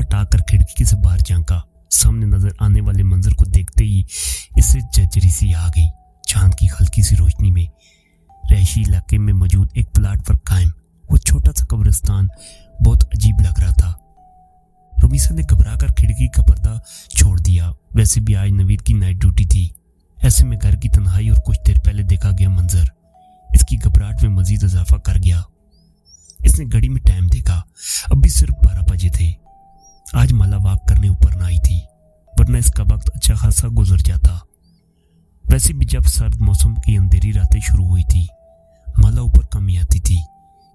हटाकर खिड़की से बाहर झांका। सामने नजर आने वाले मंजर को देखते ही इसे झज्जरी सी आ गई। चांद की हल्की सी रोशनी में रहायशी इलाके में मौजूद एक प्लाट पर कायम वो छोटा सा कब्रिस्तान बहुत अजीब लग रहा था। रमीसा ने घबराकर खिड़की का पर्दा छोड़ दिया। वैसे भी आज नवीद की नाइट ड्यूटी थी। ऐसे में घर की तन्हाई और कुछ देर पहले देखा गया मंजर इसकी घबराहट में मजीद इजाफा कर गया। इसने घड़ी में टाइम देखा। अभी सिर्फ 12 बजे थे। आज माला वॉक करने ऊपर न आई थी, वरना इसका वक्त अच्छा खासा गुजर जाता। वैसे भी जब सर्द मौसम की अंधेरी रातें शुरू हुई थी, माला ऊपर कम ही आती थी,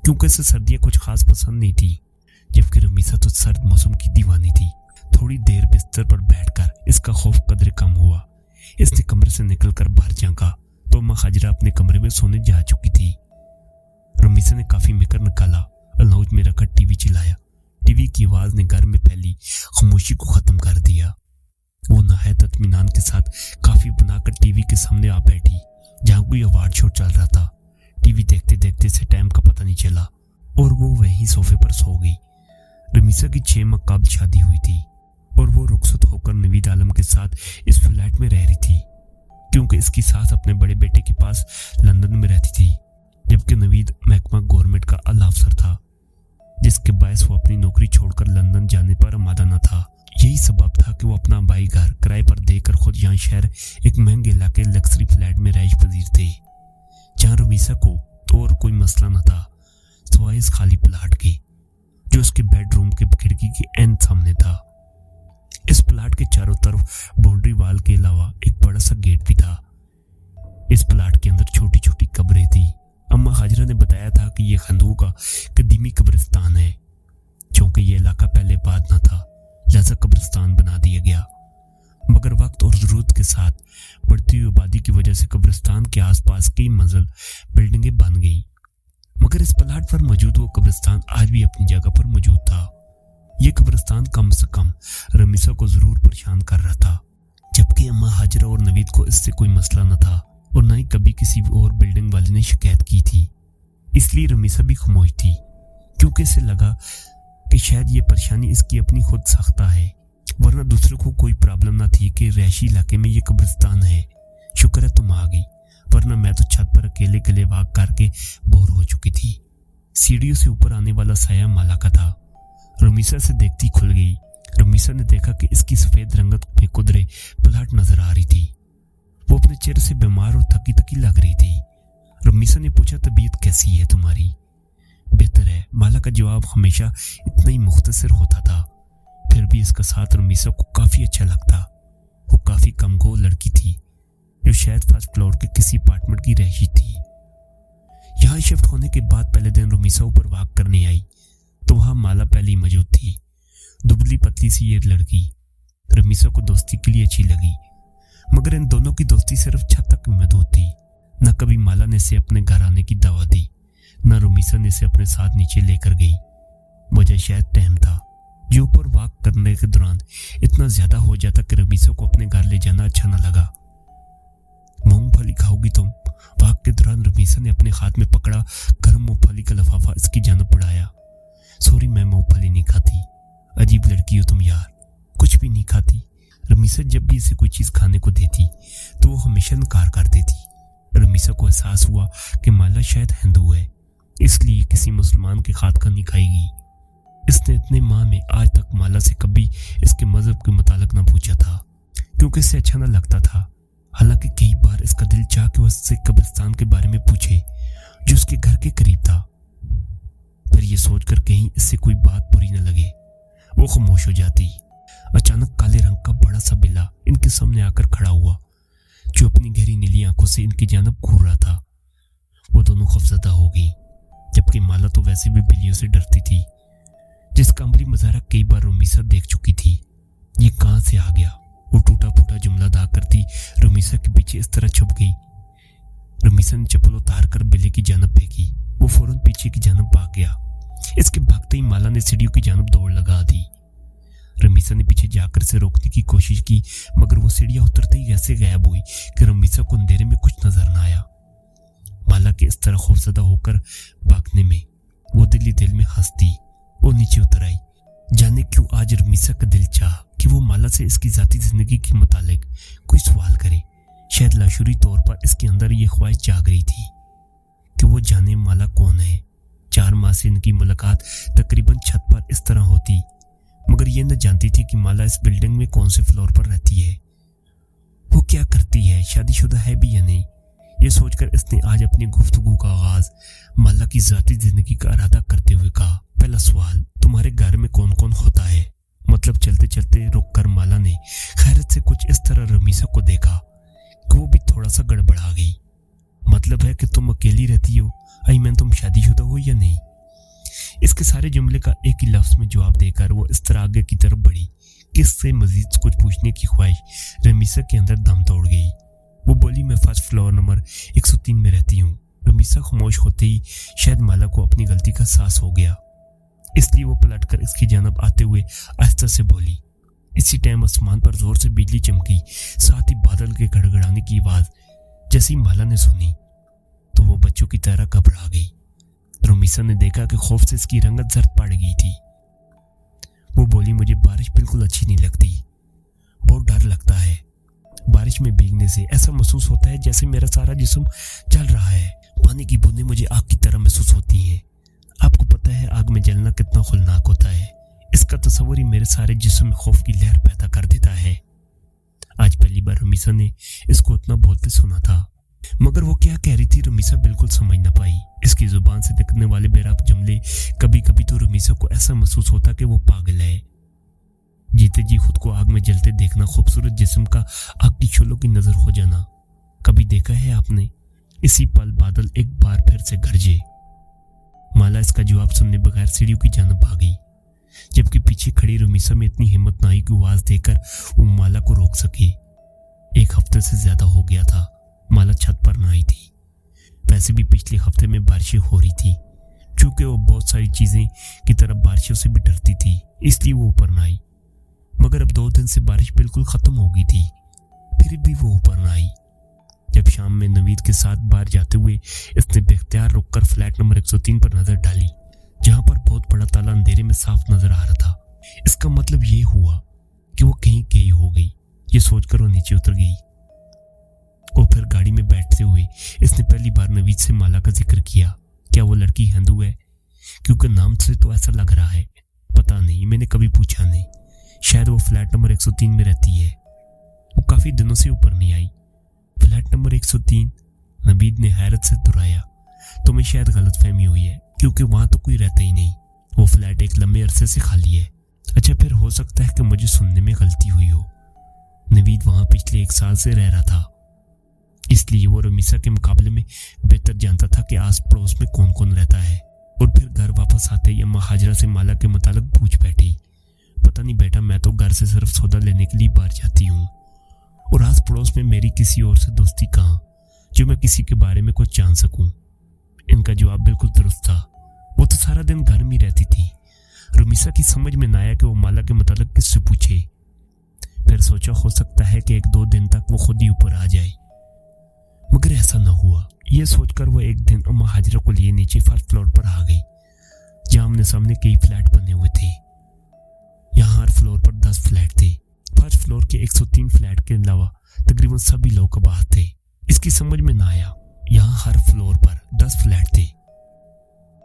क्योंकि इसे सर्दियां कुछ खास पसंद नहीं थी। जबकि रमीसा तो सर्द मौसम की दीवानी थी। थोड़ी देर बिस्तर पर बैठकर इसका खौफ कदरे कम हुआ। इसने कमरे से निकलकर बाहर झांका तो अम्मा हाजरा अपने कमरे में सोने जा चुकी थी। रमीसा ने काफी मेकर निकाला, अलाउज में रखकर टीवी चलाया। टीवी की आवाज ने घर में फैली खामोशी को खत्म कर दिया। वो नहायत इत्मीनान के साथ काफी बनाकर टीवी के सामने आ बैठी, जहां कोई अवार्ड शो चल रहा था। टीवी देखते देखते से टाइम का पता नहीं चला और वो वहीं सोफे पर सो गई। रमीसा की 6 माह कबल शादी हुई थी और वो रुखसत होकर नवीद आलम के साथ इस फ्लैट में रह रही थी, क्योंकि इसकी सास अपने बड़े बेटे के पास लंदन में रहती थी, जबकि नवीद महकमा गवर्नमेंट का आला अफसर था, जिसके बायस वो अपनी नौकरी छोड़कर लंदन जाने पर आमादा न था। यही सबब था कि वो अपना बाई घर किराए पर देकर खुद यहाँ शहर एक महंगे इलाके लग्जरी फ्लैट में रहायश पजीर थे, जहाँ रमीसा को तो और कोई मसला न था सिवाय इस खाली प्लाट के, जो उसके बेडरूम के खिड़की के एंड सामने था। इस प्लाट के चारों तरफ बाउंड्री वाल के अलावा एक बड़ा सा गेट भी था। इस प्लाट के अंदर छोटी छोटी कब्रें थी। अम्मा हाजरा ने बताया था कि यह खंदू का कदीमी कब्रिस्तान है। चूंकि यह इलाका पहले बाद न था, लिहाजा कब्रिस्तान बना दिया गया। मगर वक्त और जरूरत के साथ बढ़ती हुई आबादी की वजह से कब्रिस्तान के आसपास कई मंजिल बिल्डिंगें बन गईं। मगर इस प्लाट पर मौजूद वो कब्रिस्तान आज भी अपनी जगह पर मौजूद था। यह कब्रिस्तान कम से कम रमीसा को जरूर परेशान कर रहा था, जबकि अम्मा हाजरा और नवीद को इससे कोई मसला न था और न ही कभी किसी और बिल्डिंग वाले ने शिकायत की थी। इसलिए रमीसा भी खामोश थी, क्योंकि इसे लगा कि शायद ये परेशानी इसकी अपनी खुद साख्ता है, वरना दूसरों को कोई प्रॉब्लम ना थी कि रहायशी इलाके में ये कब्रिस्तान है। शुक्र है तुम आ गई, वरना मैं तो छत पर अकेले अकेले वॉक करके बोर हो चुकी थी। सीढ़ियों से ऊपर आने वाला साया माला का था। रमीसा से देखती खुल गई। रमीसा ने देखा कि इसकी सफेद रंगत में कुदरे प्लाट नजर आ रही थी। वो अपने चेहरे से बीमार और थकी थकी लग रही थी। रमीसा ने पूछा, तबीयत कैसी है तुम्हारी? बेहतर है। माला का जवाब हमेशा इतना ही मुख्तसर होता था, फिर भी इसका साथ रमीसा को काफी अच्छा लगता। वो काफी कमगो लड़की थी, जो शायद फर्स्ट फ्लोर के किसी अपार्टमेंट की रहायशी थी। यहाँ शिफ्ट होने के बाद पहले दिन रमीसा ऊपर वॉक करने आई तो वहां माला पहले ही मौजूद थी। दुबली पतली सी ये लड़की रमीसा को दोस्ती के लिए अच्छी लगी, मगर इन दोनों की दोस्ती सिर्फ छत तक महदूद थी। न कभी माला ने इसे अपने घर आने की दावत दी, न रमीसा ने इसे अपने साथ नीचे लेकर गई। वजह शायद टाइम था, जो ऊपर वॉक करने के दौरान इतना ज्यादा हो जाता कि रमीसा को अपने घर ले जाना अच्छा न लगा। मूंगफली खाओगी तुम? वॉक के दौरान रमीसा ने अपने हाथ में पकड़ा गर्म मूंगफली का लिफाफा इसकी जानब बढ़ाया। सॉरी, मैं मूंगफली नहीं खाती। अजीब लड़की हो तुम यार, कुछ भी नहीं खाती। रमीसा जब भी इसे कोई चीज खाने को देती तो वो हमेशा इनकार कर देती। रमीसा को एहसास हुआ कि माला शायद हिंदू है, इसलिए किसी मुसलमान के हाथ का नहीं खाएगी। इसने इतने माह में आज तक माला से कभी इसके मजहब के मुतालिक न पूछा था, क्योंकि इससे अच्छा न लगता था। हालांकि कई बार इसका दिल चाह के उससे कब्रिस्तान के बारे में पूछे, जो उसके घर के करीब था, पर यह सोचकर कहीं इससे कोई बात बुरी न लगे, वो खामोश हो जाती। अचानक काले रंग का बड़ा सा बिल्ला इनके सामने आकर खड़ा हुआ, जो अपनी गहरी नीली आंखों से इनकी जानब घूर रहा था। वो दोनों खौफजदा हो गई, जबकि माला तो वैसे भी बिल्लियों से डरती थी, जिसका अमली मजारा कई बार रमीसा देख चुकी थी। ये कहां से आ गया? वो टूटा फूटा जुमला अदा करती रमीसा के पीछे इस तरह छुप गई। रमीसा ने चप्पल उतार कर बिल्ली की जानब फेंकी। वो फौरन पीछे की जानब भाग गया। इसके भागते ही माला ने सीढ़ियों की जानब दौड़ लगा दी। रमीसा ने पीछे जाकर इसे रोकने की कोशिश की, मगर वो सीढ़ियां उतरते ही ऐसे गायब हुई कि रमीसा को अंधेरे में कुछ नजर न आया। माला के इस तरह खौफजदा होकर भागने में वो दिल ही दिल में हंसती। वो नीचे उतर आई जाने क्यों आज रमीसा का दिल चाह कि वो माला से इसकी जाती जिंदगी के मुतालिक कोई सवाल करे। शायद लाशुरी तौर पर इसके अंदर ये ख्वाहिश जाग रही थी कि वो जाने माला कौन है। 4 माह से इनकी मुलाकात तकरीबन छत पर इस तरह होती, मगर ये न जानती थी कि माला इस बिल्डिंग में कौन से फ्लोर पर रहती है, वो क्या करती है, शादीशुदा है भी या नहीं। ये सोचकर इसने आज अपनी गुफ्तगू का आगाज माला की जाती जिंदगी का इरादा करते हुए कहा, पहला सवाल, तुम्हारे घर में कौन कौन होता है। मतलब चलते चलते रुककर माला ने खैरत से कुछ इस तरह रमीसा को देखा कि वो भी थोड़ा सा गड़बड़ा गई। मतलब है कि तुम अकेली रहती हो, अयमन तुम शादीशुदा हो या नहीं। इसके सारे जुमले का एक ही लफ्ज में जवाब देकर वो इस तरह आगे की तरफ बढ़ी कि इससे मजीद कुछ पूछने की ख्वाहिश रमीसा के अंदर दम तोड़ गई। वो बोली, मैं फर्स्ट फ्लोर नंबर 103 में रहती हूँ। रमीसा खामोश होते ही शायद माला को अपनी गलती का एहसास हो गया, इसलिए वो पलटकर इसकी जानब आते हुए आहिस्ता से बोली। इसी टाइम आसमान पर जोर से बिजली चमकी, साथ ही बादल के गड़गड़ाने की आवाज जैसी माला ने सुनी तो वो बच्चों की तरह घबरा गई। रमीसा ने देखा कि खौफ से इसकी रंगत जर्द पड़ गई थी। वो बोली, मुझे बारिश बिल्कुल अच्छी नहीं लगती, बहुत डर लगता है। बारिश में भीगने से ऐसा महसूस होता है जैसे मेरा सारा जिस्म जल रहा है। पानी की बूंदें मुझे आग की तरह महसूस होती हैं। आपको पता है आग में जलना कितना खौफनाक होता है। इसका तस्वर ही मेरे सारे जिस्म में खौफ की लहर पैदा कर देता है। आज पहली बार रमीसा ने इसको इतना बोलते सुना था, मगर वो क्या कह रही थी रमीसा बिल्कुल समझ ना पाई। इसकी जुबान से निकलने वाले बेरब जुमले कभी कभी तो रमीसा को ऐसा महसूस होता कि वो पागल है। जीते जी खुद को आग में जलते देखना, खूबसूरत जिस्म का आग की शोलों की नजर हो जाना, कभी देखा है आपने। इसी पल बादल एक बार फिर से गरजे। माला इसका जवाब सुनने बगैर सीढ़ियों की जानब भागी, जबकि पीछे खड़ी रमीसा में इतनी हिम्मत ना आई कि आवाज देकर वो माला को रोक सके। 1 हफ्ते से ज्यादा हो गया था माला छत पर ना आई थी। वैसे भी पिछले हफ्ते में बारिशें हो रही थी, चूंकि वो बहुत सारी चीजें की तरफ बारिशों से भी डरती थी, इसलिए वो ऊपर ना आई। मगर अब 2 दिन से बारिश बिल्कुल खत्म हो गई थी, फिर भी वो ऊपर ना आई। जब शाम में नवीद के साथ बाहर जाते हुए इसने बेख्तियार रुककर फ्लैट नंबर 103 पर नजर डाली, जहां पर बहुत बड़ा ताला अंधेरे में साफ नजर आ रहा था। इसका मतलब ये हुआ कि वो कहीं गई हो गई। ये सोचकर वो नीचे उतर गई और फिर गाड़ी में बैठते हुए इसने पहली बार नवीद से माला का जिक्र किया। क्या वो लड़की हिंदू है? क्योंकि नाम से तो ऐसा लग रहा है। पता नहीं, मैंने कभी पूछा नहीं। शायद वो फ्लैट नंबर 103 में रहती है। वो काफी दिनों से ऊपर नहीं आई। Flat number 103? नवीद ने हैरत से दोहराया। तुम्हें शायद गलतफहमी हुई है, क्योंकि वहां तो कोई रहता ही नहीं। वो फ्लैट एक लंबे अरसे से खाली है। अच्छा, फिर हो सकता है कि मुझे सुनने में गलती हुई हो। नवीद वहां पिछले 1 साल से रह रहा था, इसलिए वो रमीसा के मुकाबले में बेहतर जानता था कि आस पड़ोस में कौन कौन रहता है। और फिर घर वापस आते ही अम्मा हाजरा से माला के मुतालिक पूछ बैठी। पता नहीं बेटा, मैं तो घर से सिर्फ सौदा लेने के लिए बाहर जाती हूँ, और आस पड़ोस में मेरी किसी और से दोस्ती कहाँ जो मैं किसी के बारे में कुछ जान सकूं। इनका जवाब बिल्कुल दुरुस्त था। वो तो सारा दिन घर में रहती थी। रमीसा की समझ में न आया कि वो माला के मुतालिक किससे पूछे। फिर सोचा हो सकता है कि 1-2 दिन तक वो खुद ही ऊपर आ जाए, मगर ऐसा न हुआ। यह सोचकर वो एक दिन अम्मा हाजरा को लिए नीचे फर्स्ट फ्लोर पर आ गई, जहां आमने सामने कई फ्लैट बने हुए थे। यहाँ हर फ्लोर पर 10 फ्लैट थे। फर्स्ट फ्लोर के 103 फ्लैट के अलावा तकरीबन सभी लोग बाहर थे। इसकी समझ में ना आया, यहाँ हर फ्लोर पर 10 फ्लैट थे।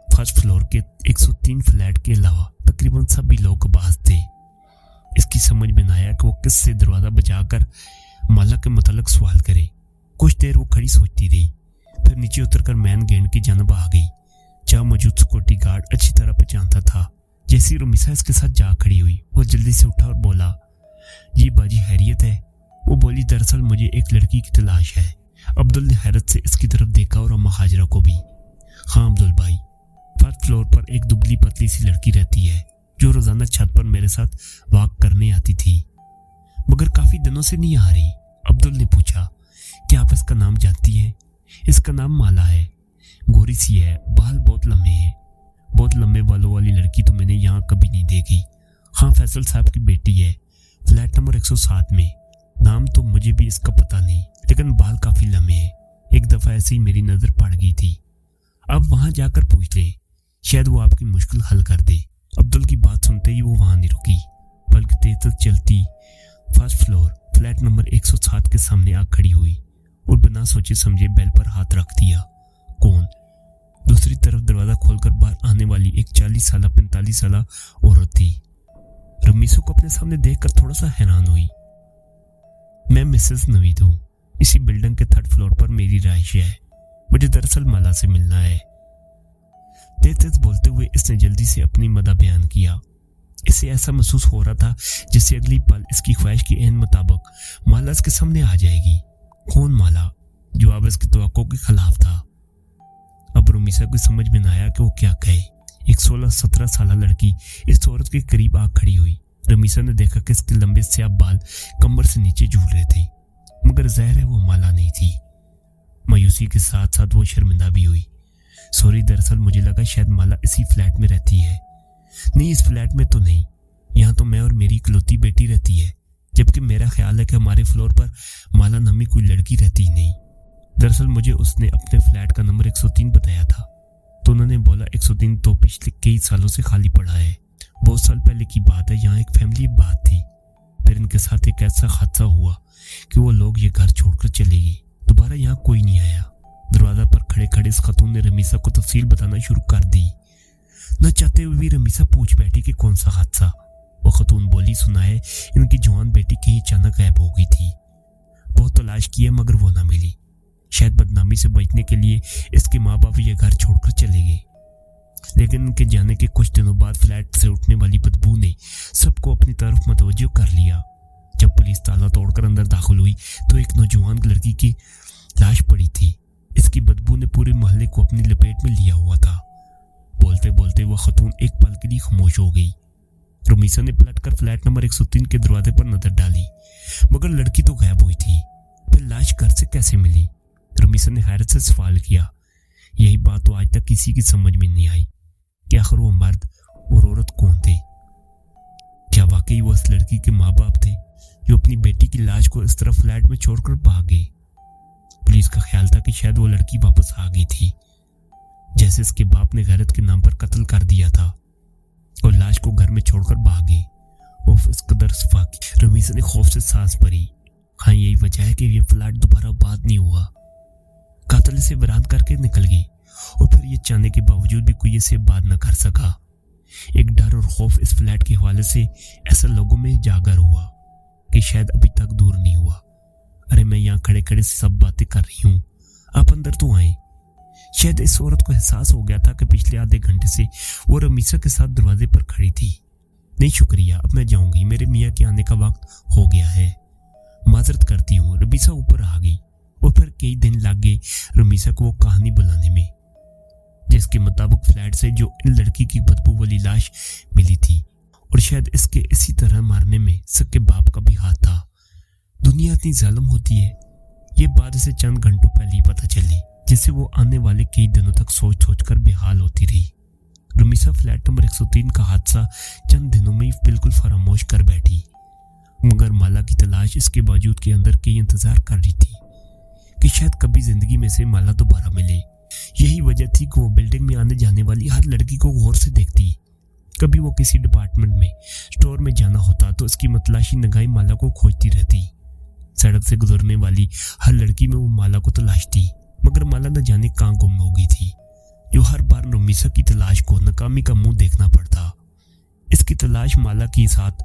फर्स्ट फ्लोर के 103 फ्लैट के अलावा तकरीबन सभी लोग बाहर थे। इसकी समझ में ना आया कि वो किससे दरवाजा बजाकर माला के मुतालिक सवाल करे। कुछ देर वो खड़ी सोचती रही, फिर नीचे उतरकर मैन गेंद की जानब आ गई, जहां मौजूद सिक्योरिटी गार्ड अच्छी तरह पहचानता था। जैसी रमीसा इसके साथ जा खड़ी हुई, वो जल्दी से उठा और बोला, ये बाजी हैरियत है? वो बोली, दरअसल मुझे एक लड़की की तलाश है। अब्दुल ने हैरत से इसकी तरफ देखा और अम्मा हाजरा को भी। हाँ अब्दुल भाई, फर्स्ट फ्लोर पर एक दुबली पतली सी लड़की रहती है जो रोजाना छत पर मेरे साथ वॉक करने आती थी, मगर काफी दिनों से नहीं आ रही। अब्दुल ने पूछा, क्या आप इसका नाम जानती हैं? इसका नाम माला है, गोरी सी है, बाल बहुत लंबे हैं। बहुत लंबे बालों वाली लड़की तो मैंने यहाँ कभी नहीं देखी। हाँ, फैसल साहब की बेटी है, फ्लैट नंबर 107 में। नाम तो मुझे भी इसका पता नहीं, लेकिन बाल काफी लंबे हैं। एक दफा ऐसे ही मेरी नजर पड़ गई थी। अब वहां जाकर पूछ लें, शायद वो आपकी मुश्किल हल कर दे। अब्दुल की बात सुनते ही वो वहां नहीं रुकी, बल्कि तेज चलती फर्स्ट फ्लोर फ्लैट नंबर 107 के सामने आ खड़ी हुई और बिना सोचे समझे बेल पर हाथ रख दिया। कौन? दूसरी तरफ दरवाजा खोलकर बाहर आने वाली एक 40 साल 45 साल औरत थी। रमीसो को अपने सामने देखकर थोड़ा सा हैरान हुई। मैं मिसेस नवीद हूँ, इसी बिल्डिंग के 3rd फ्लोर पर मेरी रहाइश है। मुझे दरअसल माला से मिलना है। तेज बोलते हुए इसने जल्दी से अपनी मदा बयान किया। इसे ऐसा महसूस हो रहा था जैसे अगली पल इसकी ख्वाहिश के एन मुताबिक माला इसके सामने आ जाएगी। कौन माला? जवाब इसकी तवक्को के खिलाफ था। अब रमीसा को समझ में न आया कि वो क्या कहे। एक 16-17 साल लड़की इस औरत के करीब आ खड़ी हुई। रमीसा ने देखा कि इसके लंबे स्याह बाल कमर से नीचे झूल रहे थे, मगर ज़ाहिर है वो माला नहीं थी। मायूसी के साथ साथ वो शर्मिंदा भी हुई। सॉरी, दरअसल मुझे लगा शायद माला इसी फ्लैट में रहती है। नहीं, इस फ्लैट में तो नहीं, यहाँ तो मैं और मेरी इकलौती बेटी रहती है, जबकि मेरा ख्याल है कि हमारे फ्लोर पर माला नामी कोई लड़की रहती ही नहीं। दरअसल मुझे उसने अपने फ्लैट का नंबर 103 बताया था, तो उन्होंने बोला 103 तो पिछले कई सालों से खाली पड़ा है। बहुत साल पहले की बात है, यहाँ एक फैमिली बात थी। फिर इनके साथ एक ऐसा हादसा हुआ कि वो लोग ये घर छोड़कर चले गए। दोबारा यहाँ कोई नहीं आया। दरवाजा पर खड़े खड़े इस खातून ने रमीसा को तफसील बताना शुरू कर दी। न चाहते हुए भी रमीसा पूछ बैठी कि कौन सा हादसा। वो खातून बोली, सुना है इनकी जवान बेटी कहीं अचानक गायब हो गई थी। बहुत तलाश किया मगर वो ना मिली। शायद बदनामी से बचने के लिए इसके माँ बाप ये घर छोड़कर चले गए। लेकिन इनके जाने के कुछ दिनों बाद फ्लैट से उठने वाली बदबू ने सबको अपनी तरफ मतवज्जो कर लिया। जब पुलिस ताला तोड़कर अंदर दाखिल हुई तो एक नौजवान लड़की की लाश पड़ी थी। इसकी बदबू ने पूरे मोहल्ले को अपनी लपेट में लिया हुआ था। बोलते बोलते वह खतून एक पल के लिए खामोश हो गई। रमीसा ने पलटकर फ्लैट नंबर 103 के दरवाजे पर नजर डाली, मगर लड़की तो गायब हुई थी। फिर लाश घर से कैसे मिली? रमीसा ने हैरत से सवाल किया। यही बात तो आज तक किसी की समझ में नहीं आई कि आखिर वो मर्द और औरत कौन थे। क्या वाकई वो उस लड़की के माँ बाप थे जो अपनी बेटी की लाश को इस तरह फ्लैट में छोड़कर भाग गए? पुलिस का ख्याल था कि शायद वो लड़की वापस आ गई थी, जैसे इसके बाप ने गैरत के नाम पर कत्ल कर दिया था और लाश को घर में छोड़कर भाग गई। उफ, इस कदर सफाकी। रमीसा ने खौफ से सांस भरी। हाँ, यही वजह है कि ये फ्लैट दोबारा आबाद नहीं हुआ। कातिल इसे वीरान करके निकल गई और फिर ये चाहने के बावजूद भी कोई इसे आबाद न कर सका। एक डर और खौफ इस फ्लैट के हवाले से ऐसा लोगों में जागर हुआ कि शायद अभी तक दूर नहीं हुआ। अरे, मैं यहाँ खड़े खड़े सब बातें कर रही हूँ, आप अंदर तो आए। शायद इस औरत को एहसास हो गया था कि पिछले आधे घंटे से वो रमीसा के साथ दरवाजे पर खड़ी थी। नहीं शुक्रिया, अब मैं जाऊंगी, मेरे मियाँ के आने का वक्त हो गया है। माजरत करती हूँ। रमीसा ऊपर आ गई और फिर कई दिन लग गए रमीसा को वो कहानी बुलाने में, जिसके मुताबिक फ्लैट से जो इन लड़की की बदबू वाली लाश मिली थी और शायद इसके इसी तरह मारने में सबके बाप का भी हाथ था। दुनिया इतनी जालिम होती है, ये बात इसे चंद घंटों पहले ही पता चली, जिससे वो आने वाले कई दिनों तक सोच सोच कर बेहाल होती रही। रमीसा फ्लैट नंबर 103 का हादसा चंद दिनों में ही बिल्कुल फरामोश कर बैठी, मगर माला की तलाश इसके बावजूद के अंदर कई इंतजार कर रही थी कि शायद कभी जिंदगी में से माला दोबारा मिले। यही वजह थी कि वो बिल्डिंग में आने जाने वाली हर लड़की को गौर से देखती। कभी वो किसी डिपार्टमेंट में स्टोर में जाना होता तो उसकी मतलाशी निगाहें माला को खोजती रहती। सड़क से गुजरने वाली हर लड़की में वो माला को तलाशती, मगर माला न जाने कहाँ गुम हो गई थी, जो हर बार रमीसा की तलाश को नाकामी का मुंह देखना पड़ता। इसकी तलाश माला के साथ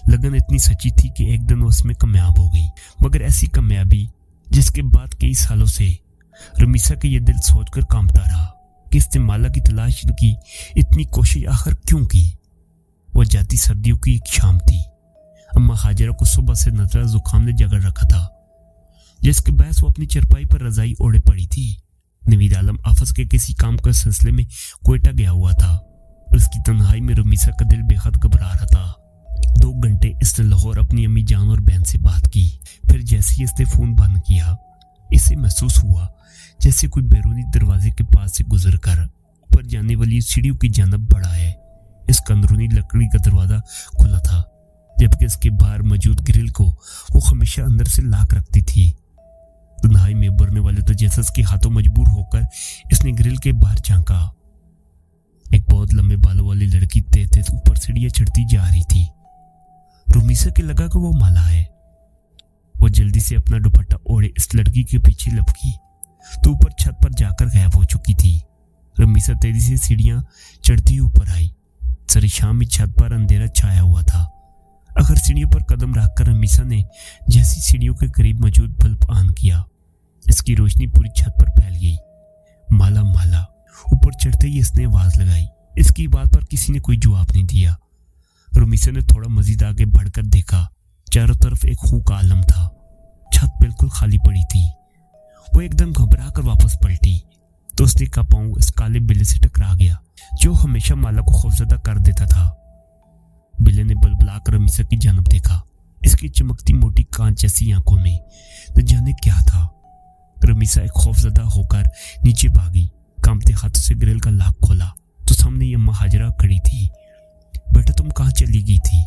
लगन इतनी सच्ची थी कि एक दिन वो उसमें कामयाब हो गई, मगर ऐसी कामयाबी जिसके बाद कई सालों से रमीसा का ये दिल सोचकर कांपता रहा कि इसने माला की तलाश की इतनी कोशिश आखिर क्यों की। वो जाती सर्दियों की एक शाम थी। अम्मा हाजरा को सुबह से नजरा जुकाम ने जगड़ रखा था, जिसके बहस वो अपनी चरपाई पर रजाई ओढ़े पड़ी थी। नवीद आलम ऑफिस के किसी काम के सिलसिले में कोयटा गया हुआ था और इसकी तन्हाई में रमीसा का दिल बेहद घबरा रहा था। 2 घंटे इसने लाहौर अपनी अम्मी जान और बहन से बात की। फिर जैसे ही इसने फोन बंद किया, इसे महसूस हुआ जैसे कोई बैरूनी दरवाजे के पास से गुजरकर ऊपर जाने वाली सीढ़ियों की जानब बढ़ा है। इसका अंदरूनी लकड़ी का दरवाजा खुला था, जबकि इसके बाहर मौजूद ग्रिल को वो हमेशा अंदर से लाक रखती थी। तन्हाई में उभरने वाले तो जैसे इसके हाथों मजबूर होकर इसने ग्रिल के बाहर झांका एक बहुत लंबे बालों वाली लड़की तेज तेज ऊपर सीढ़ियां चढ़ती जा रही थी। रुमीसा के लगा कि वो माला है। वो जल्दी से अपना दुपट्टा ओढ़े इस लड़की के पीछे लपकी तो ऊपर छत पर जाकर गायब हो चुकी थी। रुमीसा तेजी से सीढ़ियां चढ़ती ऊपर आई। सारी शाम में छत पर अंधेरा छाया हुआ था। अगर सीढ़ियों पर कदम रखकर रुमीसा ने जैसी सीढ़ियों के करीब मौजूद बल्ब ऑन किया, इसकी रोशनी पूरी छत पर फैल गई। माला माला। ऊपर चढ़ते ही इसने आवाज लगाई। इसकी बात पर किसी ने कोई जवाब नहीं दिया। रुमीसा ने थोड़ा मजीद आगे बढ़कर देखा। चारों तरफ एक खूह का आलम था। छत बिल्कुल खाली पड़ी थी। वो एकदम घबरा कर वापस पलटी तो उसने का पांव इस काले बिल्ली से टकरा गया जो हमेशा माला को खौफजदा कर देता था। बिल्ली ने बलबलाकर रुमीसा की जानब देखा। इसकी चमकती मोटी कांच जैसी आंखों में न जाने क्या था। रुमीसा एक खौफजदा होकर नीचे भागी। कांपते हाथों से ग्रिल का लॉक खोला तो सामने अम्मा हाजरा खड़ी थी। बेटा तुम कहाँ चली गई थी?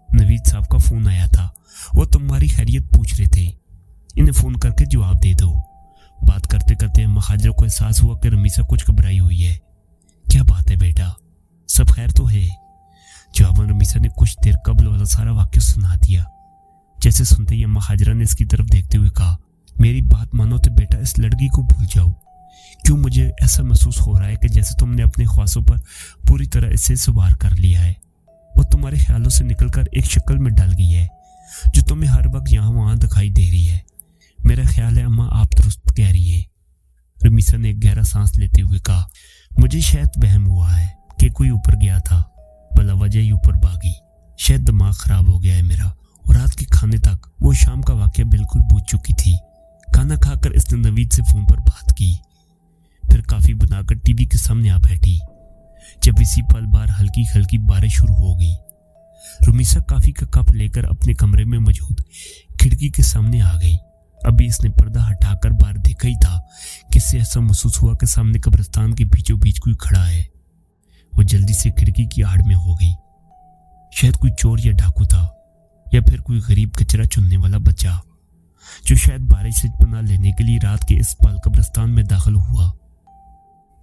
नवीद साहब का फोन आया था। वो तुम्हारी खैरियत पूछ रहे थे। इन्हें फोन करके जवाब दे दो। बात करते करते अम्मा हाजरा को एहसास हुआ कि रुमीसा कुछ घबराई हुई है। क्या बात है बेटा, सब खैर तो है? जवाबन रुमीसा ने कुछ देर कबल वाला सारा वाक्य सुना दिया। जैसे सुनते ही अम्मा हाजरा ने इसकी तरफ देखते हुए कहा, मेरी बात मानो तो बेटा इस लड़की को भूल जाओ। क्यों मुझे ऐसा महसूस हो रहा है कि जैसे तुमने अपने ख्वाहिशों पर पूरी तरह इससे सवार कर लिया है। वो तुम्हारे ख्यालों से निकलकर एक शक्ल में डल गई है जो तुम्हें हर वक्त यहाँ वहाँ दिखाई दे रही है। मेरा ख्याल है अम्मा आप दुरुस्त कह रही हैं। रुमीसा ने एक गहरा सांस लेते हुए कहा, मुझे शायद वहम हुआ है कि कोई ऊपर गया था, भला वजह ही ऊपर भागी। शायद दिमाग खराब हो गया है मेरा। और रात के खाने तक वो शाम का वाकया बिल्कुल भूल चुकी थी। खाना खाकर इसने नवीद से फोन पर बात की, फिर काफी बनाकर टीवी के सामने आ बैठी। जब इसी पल बाहर हल्की हल्की बारिश शुरू हो गई। रुमीसा काफी का कप लेकर अपने कमरे में मौजूद खिड़की के सामने आ गई। अभी इसने पर्दा हटाकर बाहर देखा ही था कि इससे ऐसा महसूस हुआ कि सामने कब्रिस्तान के बीचों बीच कोई खड़ा है। वो जल्दी से खिड़की की आड़ में हो गई। शायद कोई चोर या डाकू था या फिर कोई गरीब कचरा चुनने वाला बच्चा जो शायद बारिश से पनाह लेने के लिए रात के इस पल कब्रिस्तान में दाखिल हुआ।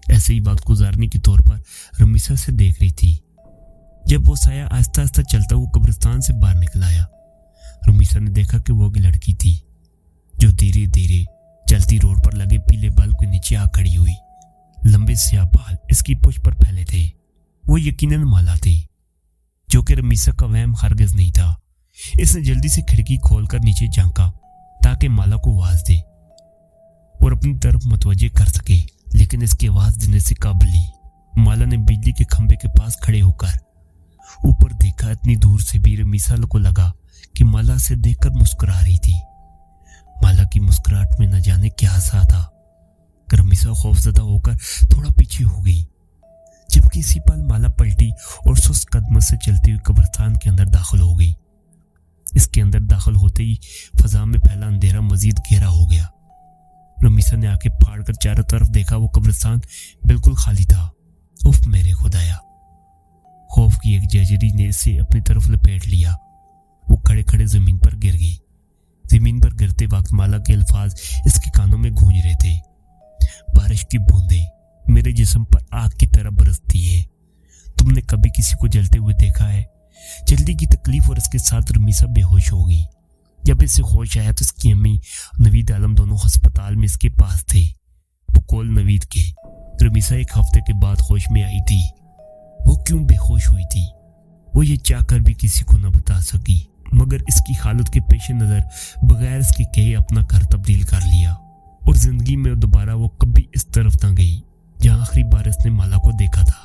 ऐसे ही वक्त गुजारने के तौर पर रुमीसा से देख रही थी। जब वो साया आहिस्ता आहिस्ता चलता हुआ कब्रिस्तान से बाहर निकल आया, रुमीसा ने देखा कि वो एक लड़की थी जो धीरे धीरे चलती रोड पर लगे पीले बल्ब के नीचे आ खड़ी हुई। लंबे स्याह बाल इसकी पुछ पर फैले थे। वो यकीनन माला थी, जो कि रुमीसा का वहम हरगिज नहीं था। इसने जल्दी से खिड़की खोलकर नीचे झांका ताकि माला को आवाज दे और अपनी तरफ मुतवज्जे कर सके, लेकिन इसकी आवाज देने से काबिल माला ने बिजली के खंभे के पास खड़े होकर ऊपर देखा। इतनी दूर से भी रुमीसा को लगा कि माला से देखकर मुस्कुरा रही थी। माला की मुस्कुराहट में न जाने क्या सा था। रुमीसा खौफजदा होकर थोड़ा पीछे हो गई, जबकि इसी पल माला पलटी और सुस्त कदम से चलती हुई कब्रिस्तान के अंदर दाखिल हो गई। इसके अंदर दाखिल होते ही फजा में फैला अंधेरा मजीद गहरा हो गया। रुमीसा ने आंखें फाड़कर चारों तरफ देखा। वो कब्रिस्तान बिल्कुल खाली था। उफ मेरे खुदाया, खौफ की एक जर्जरी ने इसे अपनी तरफ लपेट लिया। वो खड़े खड़े जमीन पर गिर गई। जमीन पर गिरते वक्त माला के अल्फाज इसके कानों में गूंज रहे थे। बारिश की बूंदें मेरे जिस्म पर आग की तरह बरसती हैं। तुमने कभी किसी को जलते हुए देखा है? जल्दी की तकलीफ और इसके साथ रुमीसा बेहोश हो गई। जब इसे होश आया तो इसकी अम्मी नवीद आलम दोनों अस्पताल में इसके पास थे। बकौल नवीद के रुमीसा एक हफ्ते के बाद होश में आई थी। वो क्यों बेहोश हुई थी वो ये चाहकर भी किसी को न बता सकी, मगर इसकी हालत के पेश नजर बगैर इसके कहे अपना घर तब्दील कर लिया और जिंदगी में दोबारा वो कभी इस तरफ न गई जहां आखिरी बार इसने माला को देखा था।